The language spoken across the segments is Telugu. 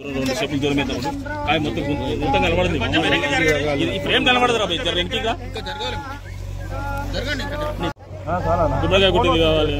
రెండు స్టెప్పులు దూరం అయితే కాయ మొత్తం కనబడుతుంది. ఈ ఫ్రేమ్ కనబడదు రా ఇంకిగా గుమ్మడికాయ గుట్టింది కావాలి.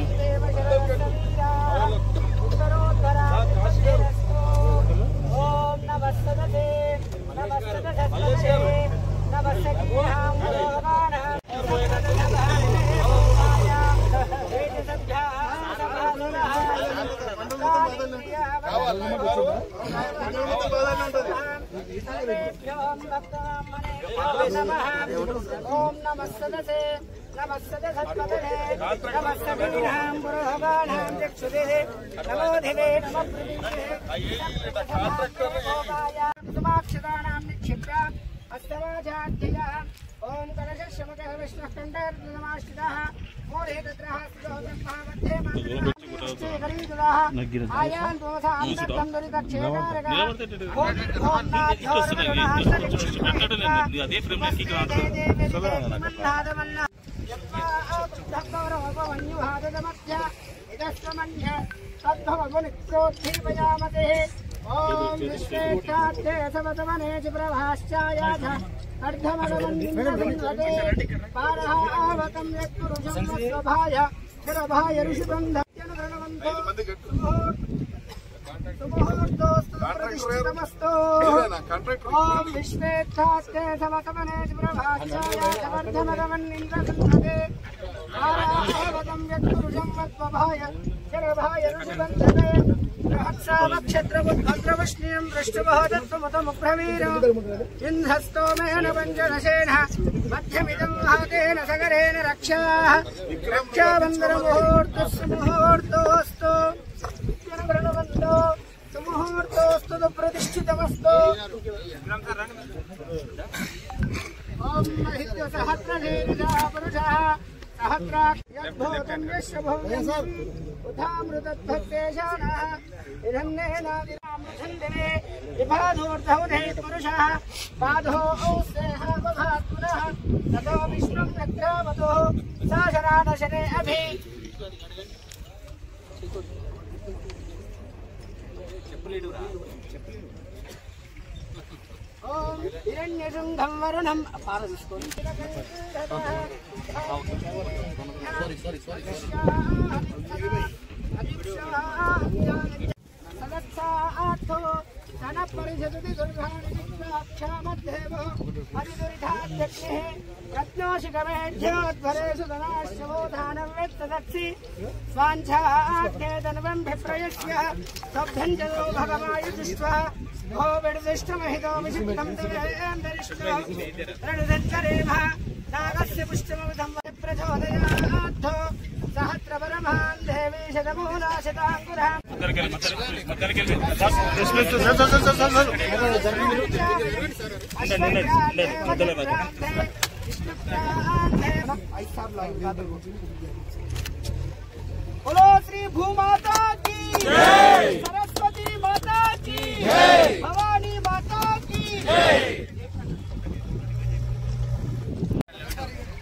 बोलो श्री भूमाता की जय, सरस्वती माता की जय, भवानी माता की जय।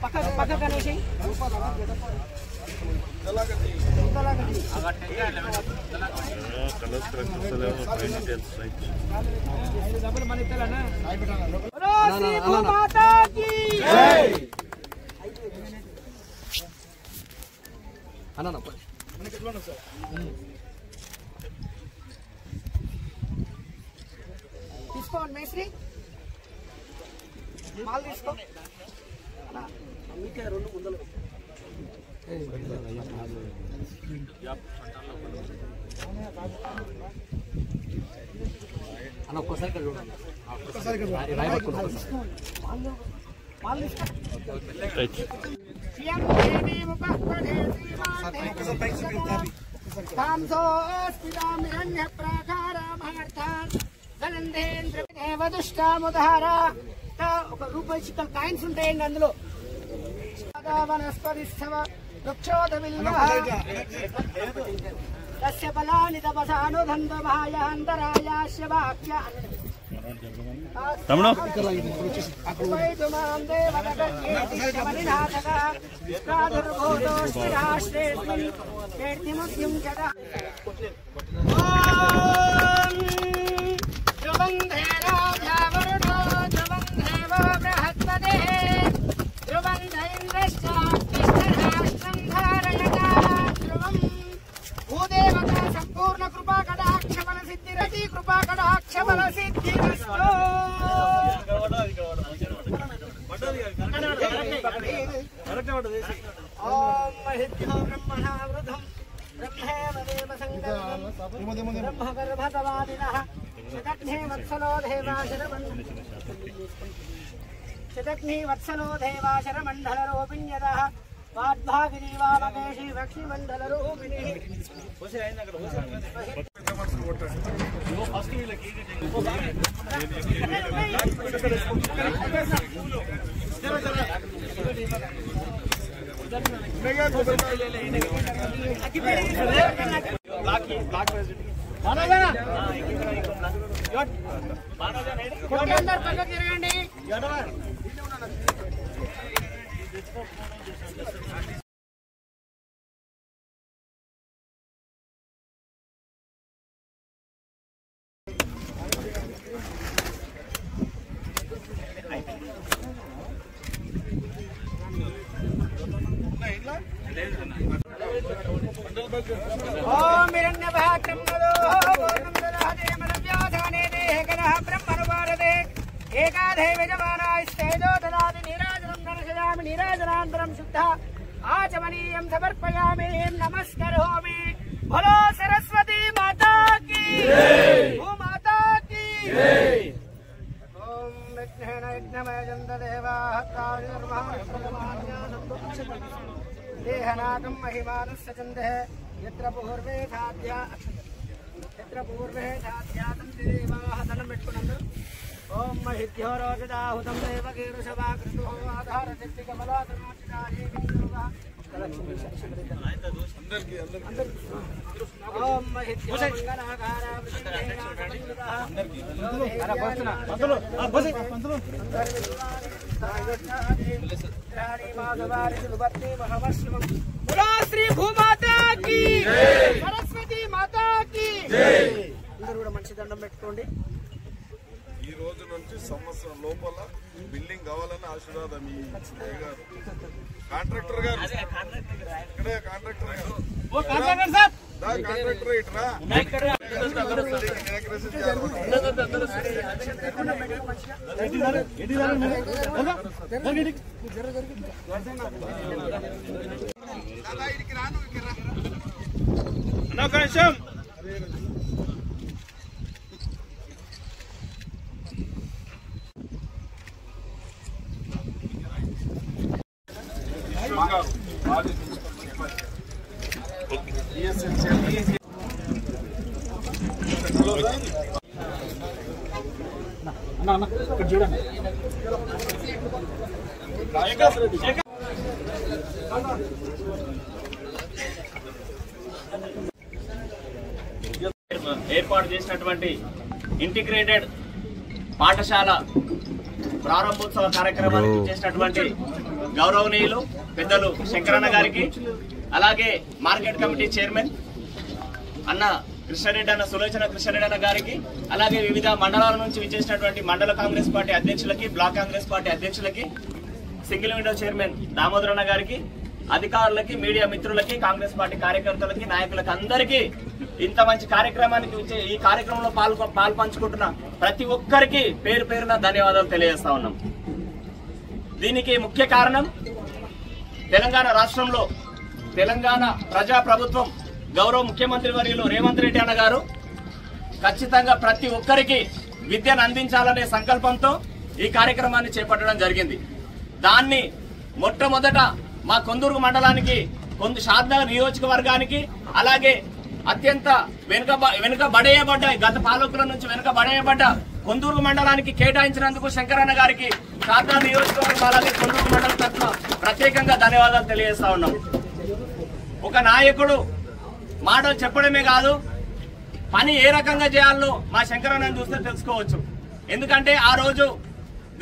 पकड़ गणेश माता की जय। తీసుకోండి మేస్త్రి మాల్ తీసుకో రెండు ముందలు అన్న ఒక్కసారి చూడండి మాల్ తీసుకో ఒక రూపాయి చిక్కలు కాయిన్స్ ఉంటాయండి అందులో వనస్పతిస్తవ వృక్షోదవిల్వస్య బలాని తపసానుధంధమాయాంతరాయాస్య వాక్య తమ్ముడు ఓం సకల సిద్ధిరస్తు. ఓం మహిద్యో బ్రహ్మణావృతం బ్రహ్మేవదేవ సంగతం బ్రహ్మగర్భతవాదినః శతఘ్నే వత్సలో దేవాశరమండలరోపిణ్యతః వాద్భాగినీ వామకేశీ వక్షిమండలరూపిణి. తిరగండి. ఓం హిరణ్యభాగ్రమ్మదో పూర్ణందలహదే మనవ్యాధానే దేహగణః బ్రహ్మనుపారదే ఏకాధే యజమానాయస్తేజో దదాతి నీరాజనం దర్శయామి నీరాజనాంతరం శుద్ధ ఆచమనీయం సమర్పయామి నమస్కరోమి. బలో సరస్వతీ మాతా కీ భూమాతా కీ. ఓం విఘ్నేన యజ్ఞమయజంత దేవాః దేహనాగం మహిమానస్య చందః యత్ర పూర్వే సాధ్యాతంతి దేవాః ధనం పెట్టుకున్నందు. ఓం మహిద్యో రోజదాహుతం దేవగీరుషవాకృతో ఆధార శక్తి కమలాతనోచితాయే విష్ణువా. ఓం మహిద్యో మంగళాకారా శ్రీ భూమాతా కీ సరస్వతి మాతా కీ. అందరూ కూడా మంచి దండం పెట్టుకోండి. ఈ రోజు నుంచి సంవత్సరం లోపల బిల్డింగ్ కావాలని ఆశీర్వాదం మీ గారు కాంట్రాక్టర్ గారు ఇక్కడే కాంట్రాక్టర్ గారు కాంట్రాక్టర్ ఇట్రా అవకాశం చూడండి ఏర్పాటు చేసినటువంటి ఇంటిగ్రేటెడ్ పాఠశాల ప్రారంభోత్సవ కార్యక్రమానికి చేసినటువంటి గౌరవనీయులు పెద్దలు శంకరన్న గారికి, అలాగే మార్కెట్ కమిటీ చైర్మన్ అన్న కృష్ణారెడ్డి అన్న సులోచన కృష్ణారెడ్డి అన్న గారికి, అలాగే వివిధ మండలాల నుంచి విచ్చేసినటువంటి మండల కాంగ్రెస్ పార్టీ అధ్యక్షులకి, బ్లాక్ కాంగ్రెస్ పార్టీ అధ్యక్షులకి, సింగిల్ విండో చైర్మన్ దామోదర్ అన్న గారికి, అధికారులకి, మీడియా మిత్రులకి, కాంగ్రెస్ పార్టీ కార్యకర్తలకి, నాయకులకి అందరికీ ఇంత మంచి కార్యక్రమానికి ఈ కార్యక్రమంలో పాల్పంచుకుంటున్న ప్రతి ఒక్కరికి పేరు పేరున ధన్యవాదాలు తెలియజేస్తా ఉన్నాం. దీనికి ముఖ్య కారణం తెలంగాణ రాష్ట్రంలో తెలంగాణ ప్రజా ప్రభుత్వం గౌరవ ముఖ్యమంత్రి వర్యులు రేవంత్ రెడ్డి అన్న గారు ఖచ్చితంగా ప్రతి ఒక్కరికి విద్యను అందించాలనే సంకల్పంతో ఈ కార్యక్రమాన్ని చేపట్టడం జరిగింది. దాన్ని మొట్టమొదట మా కొందూరు మండలానికి, షాద్నగర్ నియోజకవర్గానికి, అలాగే అత్యంత వెనుకబడేయబడ్డ గత పాలకుల నుంచి వెనుకబడేయబడ్డ కొందూరు మండలానికి కేటాయించినందుకు శంకరన్న గారికి షాద్నగర్ నియోజకవర్గం అలాగే కొందూరు మండలం తరఫున ప్రత్యేకంగా ధన్యవాదాలు తెలియజేస్తా ఉన్నాం. ఒక నాయకుడు మాటలు చెప్పడమే కాదు, పని ఏ రకంగా చేయాలో మా శంకరన్నని చూస్తే తెలుసుకోవచ్చు. ఎందుకంటే ఆ రోజు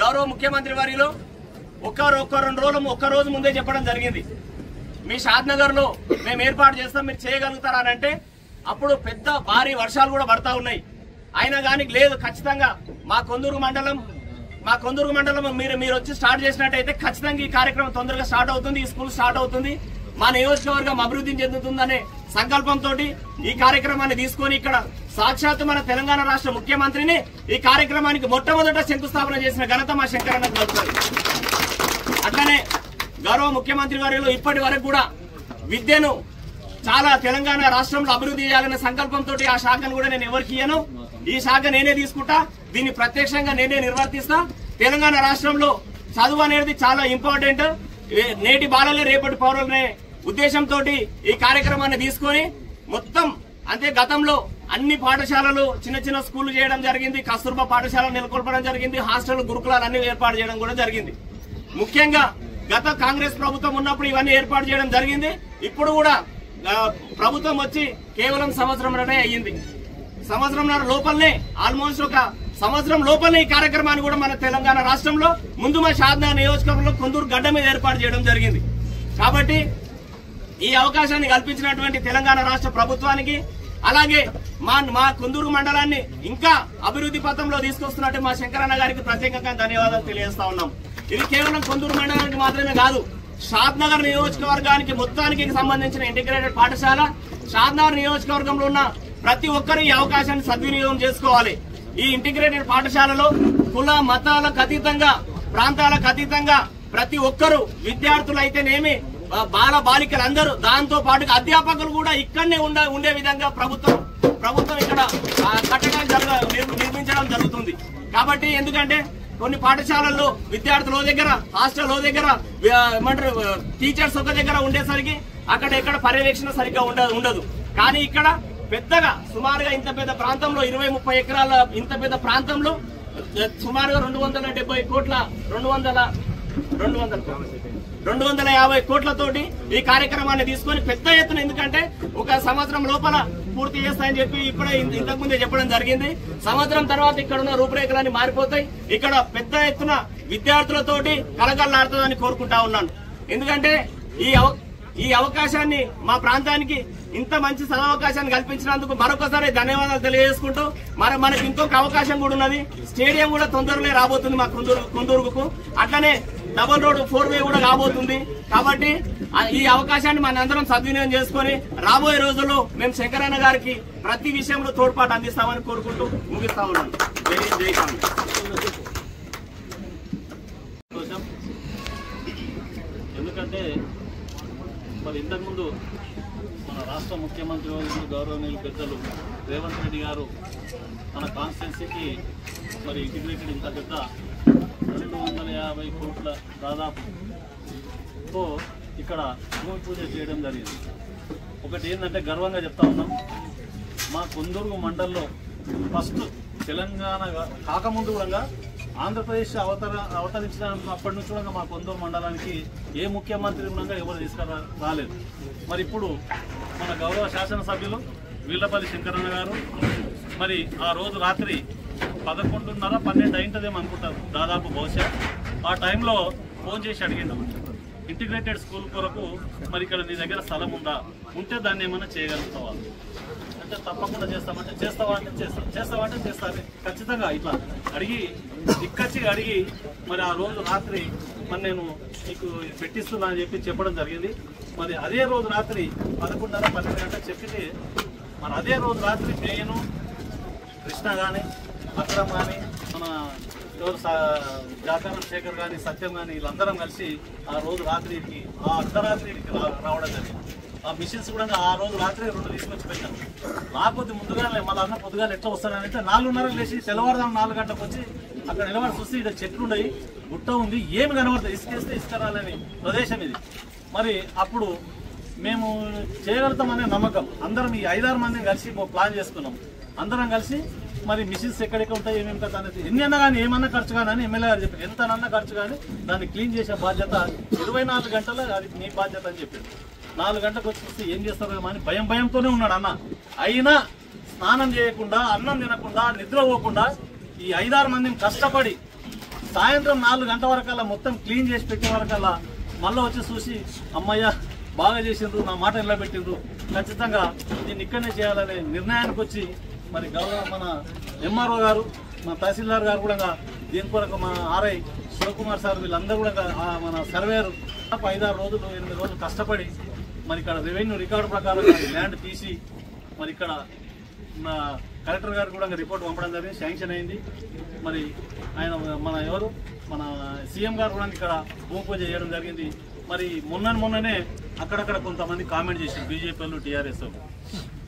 గౌరవ ముఖ్యమంత్రి వర్యులు ఒక్క రోజు ముందే చెప్పడం జరిగింది, మీ షాద్నగర్ లో మేము ఏర్పాటు చేస్తాం, మీరు చేయగలుగుతారా అని. అంటే అప్పుడు పెద్ద భారీ వర్షాలు కూడా పడతా ఉన్నాయి. అయినా కానీ లేదు, ఖచ్చితంగా మా కొందూరు మండలం మీరు వచ్చి స్టార్ట్ చేసినట్టయితే ఖచ్చితంగా ఈ కార్యక్రమం తొందరగా స్టార్ట్ అవుతుంది, ఈ స్కూల్ స్టార్ట్ అవుతుంది, మా నియోజకవర్గం అభివృద్ధి చెందుతుందనే సంకల్పంతో ఈ కార్యక్రమాన్ని తీసుకొని ఇక్కడ సాక్షాత్తు మన తెలంగాణ రాష్ట్ర ముఖ్యమంత్రిని ఈ కార్యక్రమానికి మొట్టమొదట శంకుస్థాపన చేసిన ఘనత మా శంకరన్నకు దక్కుతుంది. అట్లనే గౌరవ ముఖ్యమంత్రి గారిలో ఇప్పటి వరకు కూడా విద్యను చాలా తెలంగాణ రాష్ట్రంలో అభివృద్ధి చేయాలనే సంకల్పంతో ఆ శాఖను కూడా నేను ఎవరికి ఇయ్యను. ఈ శాఖ నేనే తీసుకుంటా, దీన్ని ప్రత్యక్షంగా నేనే నిర్వర్తిస్తా. తెలంగాణ రాష్ట్రంలో చదువు అనేది చాలా ఇంపార్టెంట్. నేటి బాలలే రేపటి పౌరులనే ఉద్దేశంతో ఈ కార్యక్రమాన్ని తీసుకొని మొత్తం అంటే గతంలో అన్ని పాఠశాలలు చిన్న చిన్న స్కూళ్లు చేయడం జరిగింది, కస్తూర్బా పాఠశాల నెలకొల్పడం జరిగింది, హాస్టల్ గురుకులాలు అన్ని ఏర్పాటు చేయడం కూడా జరిగింది. ముఖ్యంగా గత కాంగ్రెస్ ప్రభుత్వం ఉన్నప్పుడు ఇవన్నీ ఏర్పాటు చేయడం జరిగింది. ఇప్పుడు కూడా ప్రభుత్వం వచ్చి కేవలం సంవత్సరంలోనే అయ్యింది. సంవత్సరంన్నర లోపలనే ఆల్మోస్ట్ ఒక సంవత్సరం లోపలనే ఈ కార్యక్రమాన్ని కూడా మన తెలంగాణ రాష్ట్రంలో ముందు మా షాద్నగర్ నియోజకవర్గంలో కొందూరు గడ్డ మీద ఏర్పాటు చేయడం జరిగింది. కాబట్టి ఈ అవకాశాన్ని కల్పించినటువంటి తెలంగాణ రాష్ట్ర ప్రభుత్వానికి అలాగే మా కొందూరు మండలాన్ని ఇంకా అభివృద్ధి పథంలో తీసుకొస్తున్నట్టు మా శంకరన్న గారికి ప్రత్యేకంగా ధన్యవాదాలు తెలియజేస్తా ఉన్నాం. ఇది కేవలం కొందూరు మండలానికి మాత్రమే కాదు, షాద్నగర్ నియోజకవర్గానికి మొత్తానికి సంబంధించిన ఇంటిగ్రేటెడ్ పాఠశాల. షాద్నగర్ నియోజకవర్గంలో ఉన్న ప్రతి ఒక్కరు ఈ అవకాశాన్ని సద్వినియోగం చేసుకోవాలి. ఈ ఇంటిగ్రేటెడ్ పాఠశాలలో కుల మతాలకు అతీతంగా ప్రాంతాలకు అతీతంగా ప్రతి ఒక్కరు విద్యార్థులు అయితేనేమి బాల బాలికలందరూ దాంతో పాటుగా అధ్యాపకులు కూడా ఇక్కడనే ఉండే విధంగా ప్రభుత్వం ఇక్కడ కట్టడం నిర్మించడం జరుగుతుంది. కాబట్టి ఎందుకంటే కొన్ని పాఠశాలల్లో విద్యార్థుల దగ్గర హాస్టల్ దగ్గర ఏమంటారు టీచర్స్ ఒక దగ్గర ఉండేసరికి అక్కడ ఎక్కడ పర్యవేక్షణ సరిగ్గా ఉండదు. కానీ ఇక్కడ పెద్దగా సుమారుగా ఇంత పెద్ద ప్రాంతంలో 20-30 ఎకరాల ఇంత పెద్ద ప్రాంతంలో సుమారుగా 270 కోట్ల 250 కోట్లతోటి ఈ కార్యక్రమాన్ని తీసుకొని పెద్ద ఎత్తున, ఎందుకంటే ఒక సంవత్సరం లోపల పూర్తి చేస్తాయని చెప్పి ఇప్పుడే ఇంతకుముందే చెప్పడం జరిగింది. సంవత్సరం తర్వాత ఇక్కడ ఉన్న రూపురేఖలన్నీ మారిపోతాయి. ఇక్కడ పెద్ద ఎత్తున విద్యార్థులతోటి కలకలలాడుతుందని కోరుకుంటా ఉన్నాను. ఎందుకంటే ఈ అవకాశాన్ని మా ప్రాంతానికి ఇంత మంచి సదవకాశాన్ని కల్పించినందుకు మరొకసారి ధన్యవాదాలు తెలియజేసుకుంటూ మనకి ఇంకొక అవకాశం కూడా ఉన్నది. స్టేడియం కూడా తొందరలో రాబోతుంది మా కొందూరుకు. అట్లనే డబుల్ రోడ్ 4-వే కూడా కాబోతుంది. కాబట్టి ఈ అవకాశాన్ని మనందరం సద్వినియోగం చేసుకుని రాబోయే రోజుల్లో మేము శంకరన్న గారికి ప్రతి విషయంలో తోడ్పాటు అందిస్తామని కోరుకుంటూ ముగిస్తా ఉన్నాను. జై కాంగ్రెస్. ఎందుకంటే మరి ఇంతకుముందు మన రాష్ట్ర ముఖ్యమంత్రి గౌరవనీయులు పెద్దలు రేవంత్ రెడ్డి గారు మన కాన్స్టిట్యున్సీకి మరి ఇంటిగ్రేటెడ్ ఇంత పెద్ద 250 కోట్ల దాదాపుతో ఇక్కడ భూమి పూజ చేయడం జరిగింది. ఒకటి ఏంటంటే గర్వంగా చెప్తా ఉన్నాం, మా కొందూరు మండలంలో ఫస్ట్ తెలంగాణ కాకముందు కూడా ఆంధ్రప్రదేశ్ అవతరించినప్పటి నుంచి కూడా మా కొందూరు మండలానికి ఏ ముఖ్యమంత్రి ఉండగా ఎవరు తీసుకురాలేదు. మరి ఇప్పుడు మన గౌరవ శాసనసభ్యులు వీళ్లపల్లి శంకరన్న గారు మరి ఆ రోజు రాత్రి 11:30-12 అయింటదేమో అనుకుంటారు దాదాపు బహుశా. ఆ టైంలో ఫోన్ చేసి అడిగిండు, ఇంటిగ్రేటెడ్ స్కూల్ కొరకు మరి ఇక్కడ నీ దగ్గర స్థలం ఉందా, ఉంటే దాన్ని ఏమైనా చేయగలుగుతావా అంటే తప్పకుండా చేస్తామంటే చేస్తావా అంటే చేస్తాను ఖచ్చితంగా ఇట్లా అడిగి దిక్కచ్చిగా అడిగి మరి ఆ రోజు రాత్రి మరి నేను నీకు పెట్టిస్తున్నా అని చెప్పడం జరిగింది. మరి అదే రోజు రాత్రి 11:30-12 గంటలకు చెప్పింది. మరి అదే రోజు రాత్రి నేను కృష్ణ కానీ అక్రమ్ కానీ మన ఎవరు జాకారం శేఖర్ కానీ సత్యం కానీ వీళ్ళందరం కలిసి ఆ రోజు రాత్రికి ఆ అర్ధరాత్రికి రావడం జరిగింది. ఆ మిషన్స్ కూడా ఆ రోజు రాత్రి 2 తీసుకొచ్చి పెట్టాను. లేకపోతే ముందుగానే మళ్ళీ అన్న పొద్దుగానే ఎట్లా వస్తానంటే 4:30 లేచి తెల్లవారుదాం 4 గంటలకు వచ్చి అక్కడ నిలబడి చూస్తే ఇక్కడ చెట్లు ఉన్నాయి, గుట్ట ఉంది, ఏమి కనబడుతుంది, ఇసుకేస్తే ఇసుకరాలని ప్రదేశం ఇది. మరి అప్పుడు మేము చేయగలుగుతామనే నమ్మకం అందరం ఈ 5-6 మందిని కలిసి ప్లాన్ చేసుకున్నాం. అందరం కలిసి మరి మిషన్స్ ఎక్కడెక్కడ ఉంటాయి ఏమేమి కదా అనేది ఎన్ని అన్నా కానీ ఏమన్నా ఖర్చు కానీ అని ఎమ్మెల్యే గారు చెప్పారు. ఎంతనన్నా ఖర్చు కానీ దాన్ని క్లీన్ చేసే బాధ్యత 24 గంటలు అది మీ బాధ్యత అని చెప్పారు. 4 గంటలకు వచ్చి చూస్తే ఏం చేస్తారో అని భయంతోనే ఉన్నాడు అన్న. అయినా స్నానం చేయకుండా అన్నం తినకుండా నిద్ర పోకుండా ఈ 5-6 మందిని కష్టపడి సాయంత్రం 4 గంటల వరకల్లా మొత్తం క్లీన్ చేసి పెట్టే వరకల్లా మళ్ళీ వచ్చి చూసి అమ్మయ్య బాగా చేసిండ్రు, నా మాట ఇలా పెట్టిండ్రు, ఖచ్చితంగా దీన్ని ఇక్కడనే చేయాలనే నిర్ణయానికి వచ్చి మరి గౌరవ మన ఎంఆర్ఓ గారు మన తహసీల్దార్ గారు కూడా దీని కొరకు మన ఆర్ఐ శివకుమార్ సార్ వీళ్ళందరూ కూడా మన సర్వేరు 5-6 రోజులు 8 రోజులు కష్టపడి మరి ఇక్కడ రెవెన్యూ రికార్డు ప్రకారం ల్యాండ్ తీసి మరి ఇక్కడ కలెక్టర్ గారు కూడా రిపోర్ట్ పంపడం జరిగింది, శాంక్షన్ అయింది. మరి ఆయన మన సీఎం గారు కూడా ఇక్కడ భూమి పూజ చేయడం జరిగింది. మరి మొన్ననే అక్కడక్కడ కొంతమంది కామెంట్ చేశారు బీజేపీలు టీఆర్ఎస్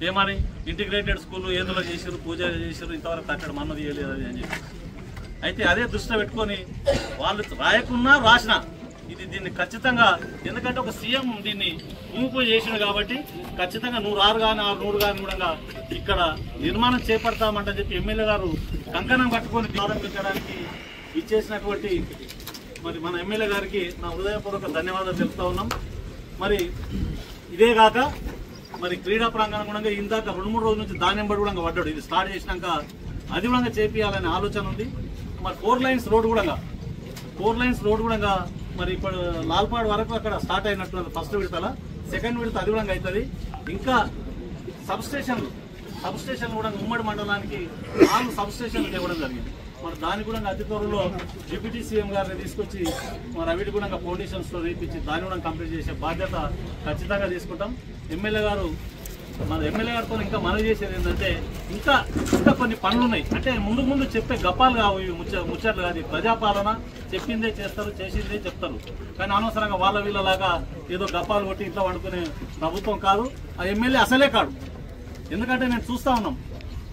ఏమని ఇంటిగ్రేటెడ్ స్కూల్ ఏదో చేశారు, పూజ చేశారు, ఇంతవరకు కట్టడం అన్నది చేయలేదు అది అని చెప్పి. అయితే అదే దృష్టిలో పెట్టుకొని వాళ్ళు రాయకున్నా రాసినా దీన్ని ఖచ్చితంగా, ఎందుకంటే ఒక సీఎం దీన్ని భూమి పూజ చేసిండు కాబట్టి ఖచ్చితంగా 100 కానీ 600 కానీ కూడా ఇక్కడ నిర్మాణం చేపడతామంటని చెప్పి ఎమ్మెల్యే గారు కంకణం కట్టుకొని ప్రారంభించడానికి ఇచ్చేసినటువంటి మరి మన ఎమ్మెల్యే గారికి నా హృదయపూర్వక ధన్యవాదాలు తెలుపుతా ఉన్నాం. మరి ఇదే కాక మరి క్రీడా ప్రాంగణం కూడా ఇందాక 2-3 రోజుల నుంచి ధాన్యం బడి కూడా పడ్డాడు. ఇది స్టార్ట్ చేసినాక అది కూడా చేపియాలనే ఆలోచన ఉంది. మరి 4 లైన్స్ రోడ్ కూడా మరి ఇప్పుడు లాల్పాడ్ వరకు అక్కడ స్టార్ట్ అయినట్టు ఫస్ట్ విడతల, సెకండ్ విడత అది కూడా అవుతుంది. ఇంకా సబ్ స్టేషన్ కూడా ఉమ్మడి మండలానికి 4 సబ్ స్టేషన్లు ఇవ్వడం జరిగింది. మరి దానికి కూడా అతి త్వరలో డిప్యూటీ సీఎం గారిని తీసుకొచ్చి మరి అవిటి కూడా ఫౌండేషన్స్ లో రేపించి దాన్ని కూడా కంప్లీట్ చేసే బాధ్యత ఖచ్చితంగా తీసుకుంటాం. ఎమ్మెల్యే గారితో ఇంకా మనవి చేసేది ఏంటంటే ఇంకా కొన్ని పనులు ఉన్నాయి. అంటే ముందు చెప్పే గప్పాలు కావు, ముచ్చట్లు కాదు. ప్రజాపాలన చెప్పిందే చేస్తారు, చేసిందే చెప్తారు. కానీ అనవసరంగా వాళ్ళ వీళ్ళలాగా ఏదో గప్పాలు కొట్టి ఇంట్లో వండుకునే ప్రభుత్వం కాదు. ఆ ఎమ్మెల్యే అసలే కాదు. ఎందుకంటే నేను చూస్తా ఉన్నాం,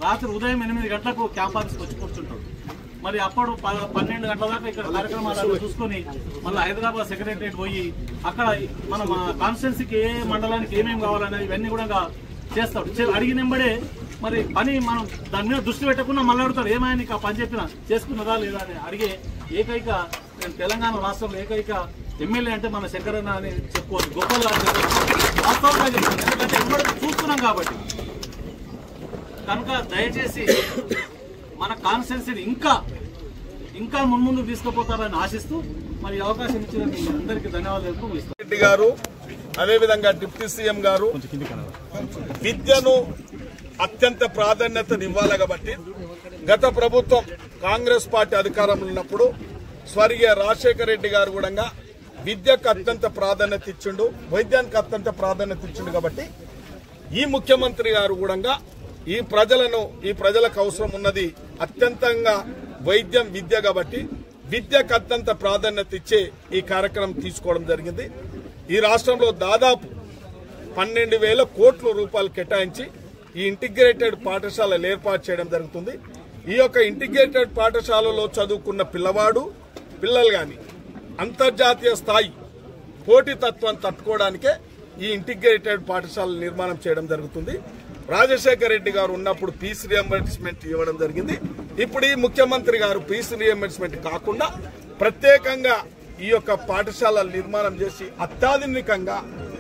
రాత్రి ఉదయం 8 గంటలకు క్యాంప్ ఆఫీస్కి వచ్చి కూర్చుంటాడు. మరి అప్పుడు 12 గంటల దాకా ఇక్కడ కార్యక్రమాలు చూసుకొని మళ్ళీ హైదరాబాద్ సెక్రటరియట్ పోయి అక్కడ మన కాన్స్టిట్యున్సీకి ఏ మండలానికి ఏమేమి కావాలనేది ఇవన్నీ కూడా చేస్తాడు. అడిగినంబడే మరి పని మనం దాని మీద దృష్టి పెట్టకుండా మళ్ళీ అడుగుతాడు, ఏమైనా నీకు ఆ పని చెప్పినా చేసుకున్నదా లేదా అని అడిగే ఏకైక తెలంగాణ రాష్ట్రంలో ఏకైక ఎమ్మెల్యే అంటే మన శంకరన్న అని చెప్పుకోవచ్చు. గొప్పలు వాస్తవంగా చెప్తాను, ఎందుకంటే ఎప్పుడు చూస్తున్నాం కాబట్టి. కనుక దయచేసి మన కాన్స్టిట్యున్సీని ఇంకా ముందు తీసుకుపోతారని ఆశిస్తూ మరి అవకాశం ఇచ్చిన అందరికీ ధన్యవాదాలు. రెడ్డి గారు అదేవిధంగా డిప్యూటీ సీఎం గారు విద్యను అత్యంత ప్రాధాన్యతనివ్వాలి కాబట్టి గత ప్రభుత్వం కాంగ్రెస్ పార్టీ అధికారంలో ఉన్నప్పుడు స్వర్గీయ రాజశేఖర రెడ్డి గారు కూడా విద్యకు అత్యంత ప్రాధాన్యత ఇచ్చిండు, వైద్యానికి అత్యంత ప్రాధాన్యత ఇచ్చిండు. కాబట్టి ఈ ముఖ్యమంత్రి గారు కూడా ఈ ప్రజలకు అవసరం ఉన్నది అత్యంతంగా వైద్యం, విద్య. కాబట్టి విద్యకు అత్యంత ప్రాధాన్యత ఇచ్చే ఈ కార్యక్రమం తీసుకోవడం జరిగింది. ఈ రాష్ట్రంలో దాదాపు 12,000 కోట్ల రూపాయలు కేటాయించి ఈ ఇంటిగ్రేటెడ్ పాఠశాలలు ఏర్పాటు చేయడం జరుగుతుంది. ఈ యొక్క ఇంటిగ్రేటెడ్ పాఠశాలలో చదువుకున్న పిల్లలు కానీ అంతర్జాతీయ స్థాయి పోటీతత్వాన్ని తట్టుకోవడానికే ఈ ఇంటిగ్రేటెడ్ పాఠశాల నిర్మాణం చేయడం జరుగుతుంది. రాజశేఖర రెడ్డి గారు ఉన్నప్పుడు ఫీజు రియంబర్స్మెంట్ ఇవ్వడం జరిగింది. ఇప్పుడు ఈ ముఖ్యమంత్రి గారు ఫీజు రియంబర్స్మెంట్ కాకుండా ప్రత్యేకంగా ఈ యొక్క పాఠశాల నిర్మాణం చేసి అత్యాధునికంగా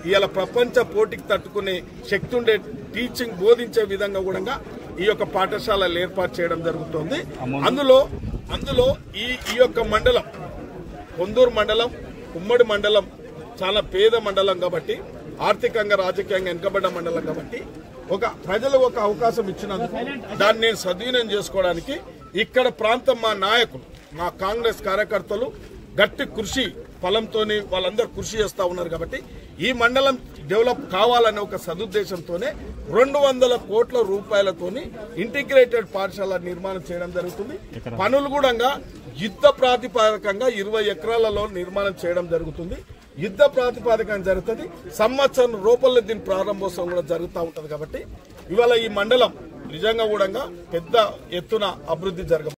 ఇవాళ ప్రపంచ పోటీకి తట్టుకునే శక్తి ఉండే టీచింగ్ బోధించే విధంగా కూడా ఈ యొక్క పాఠశాలలు ఏర్పాటు చేయడం జరుగుతుంది. అందులో ఈ యొక్క మండలం కొందూరు మండలం ఉమ్మడి మండలం చాలా పేద మండలం కాబట్టి, ఆర్థికంగా రాజకీయంగా వెనుకబడ్డ మండలం కాబట్టి ప్రజలు ఒక అవకాశం ఇచ్చినందుకు దాన్ని నేను సద్వినియోగం చేసుకోవడానికి ఇక్కడ ప్రాంతం మా నాయకులు, మా కాంగ్రెస్ కార్యకర్తలు గట్టి కృషి ఫలంతోనే వాళ్ళందరూ కృషి చేస్తా ఉన్నారు. కాబట్టి ఈ మండలం డెవలప్ కావాలనే ఒక సదుద్దేశంతోనే 200 కోట్ల రూపాయలతోని ఇంటిగ్రేటెడ్ పాఠశాల నిర్మాణం చేయడం జరుగుతుంది. పనులు కూడా యుద్ధ ప్రాతిపదికంగా 20 ఎకరాలలో నిర్మాణం చేయడం జరుగుతుంది. యుద్ధ ప్రాతిపదికన జరుగుతుంది. సంవత్సరం రూపాయల దీని ప్రారంభోత్సవం కూడా జరుగుతూ ఉంటుంది. కాబట్టి ఇవాళ ఈ మండలం నిజంగా కూడా పెద్ద ఎత్తున అభివృద్ధి జరగ